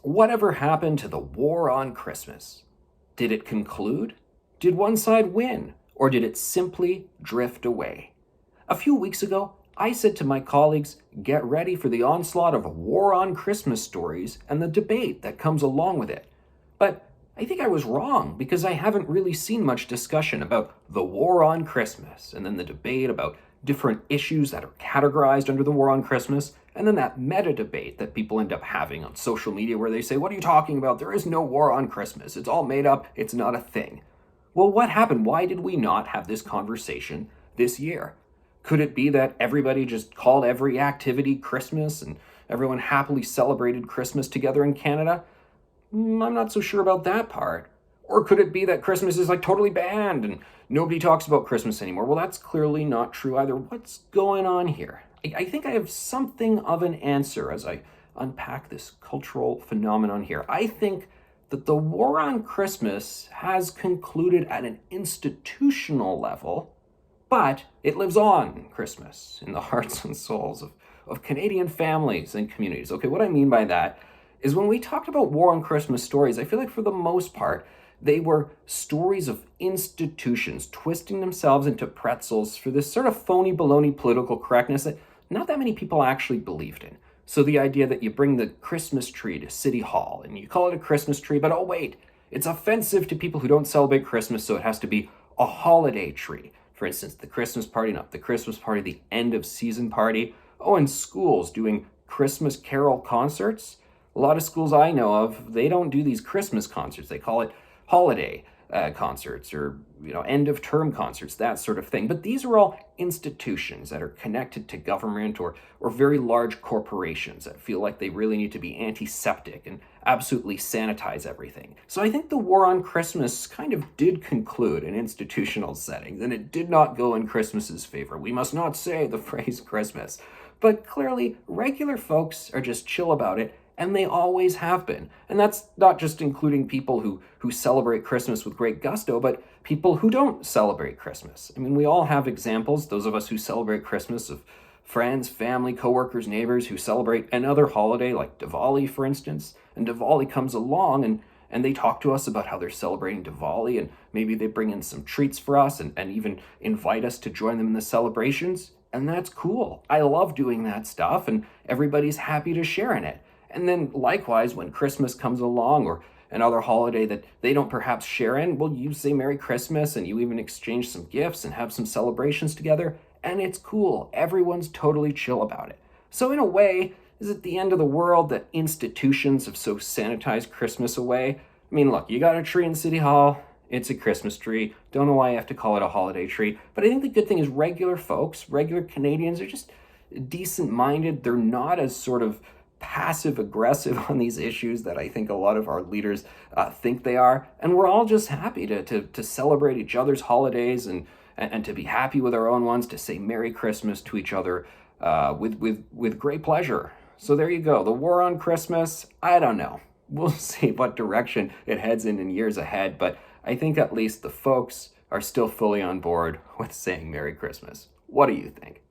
Whatever happened to the war on Christmas? Did it conclude? Did one side win? Or did it simply drift away? A few weeks ago, I said to my colleagues, get ready for the onslaught of war on Christmas stories and the debate that comes along with it. But I think I was wrong because I haven't really seen much discussion about the war on Christmas and then the debate about different issues that are categorized under the war on Christmas, and then that meta debate that people end up having on social media where they say, what are you talking about? There is no war on Christmas. It's all made up. It's not a thing. Well, what happened? Why did we not have this conversation this year? Could it be that everybody just called every activity Christmas and everyone happily celebrated Christmas together in Canada? I'm not so sure about that part. Or could it be that Christmas is like totally banned and nobody talks about Christmas anymore? Well, that's clearly not true either. What's going on here? I think I have something of an answer as I unpack this cultural phenomenon here. I think that the war on Christmas has concluded at an institutional level, but it lives on Christmas in the hearts and souls of Canadian families and communities. Okay, what I mean by that is when we talked about war on Christmas stories, I feel like for the most part, they were stories of institutions twisting themselves into pretzels for this sort of phony baloney political correctness that not that many people actually believed in. So the idea that you bring the Christmas tree to City Hall and you call it a Christmas tree, but oh wait, it's offensive to people who don't celebrate Christmas, so it has to be a holiday tree. For instance, the Christmas party, not the Christmas party, the end of season party. Oh, and schools doing Christmas carol concerts. A lot of schools I know of, they don't do these Christmas concerts. They call it holiday concerts or end of term concerts, that sort of thing. But these are all institutions that are connected to government or very large corporations that feel like they really need to be antiseptic and absolutely sanitize everything. So I think the war on Christmas kind of did conclude in institutional settings, and it did not go in Christmas's favor. We must not say the phrase Christmas. But clearly, regular folks are just chill about it, and they always have been. And that's not just including people who celebrate Christmas with great gusto, but people who don't celebrate Christmas. I mean, we all have examples, those of us who celebrate Christmas, of friends, family, coworkers, neighbors who celebrate another holiday like Diwali, for instance. And Diwali comes along and they talk to us about how they're celebrating Diwali, and maybe they bring in some treats for us and even invite us to join them in the celebrations. And that's cool. I love doing that stuff, and everybody's happy to share in it. And then likewise, when Christmas comes along or another holiday that they don't perhaps share in, well, you say Merry Christmas and you even exchange some gifts and have some celebrations together, and it's cool. Everyone's totally chill about it. So in a way, is it the end of the world that institutions have so sanitized Christmas away? I mean, look, you got a tree in City Hall. It's a Christmas tree. Don't know why you have to call it a holiday tree. But I think the good thing is regular folks, regular Canadians are just decent-minded. They're not as sort of passive aggressive on these issues that I think a lot of our leaders think they are. And we're all just happy to celebrate each other's holidays and to be happy with our own ones, to say Merry Christmas to each other with great pleasure. So there you go. The war on Christmas, I don't know. We'll see what direction it heads in years ahead, but I think at least the folks are still fully on board with saying Merry Christmas. What do you think?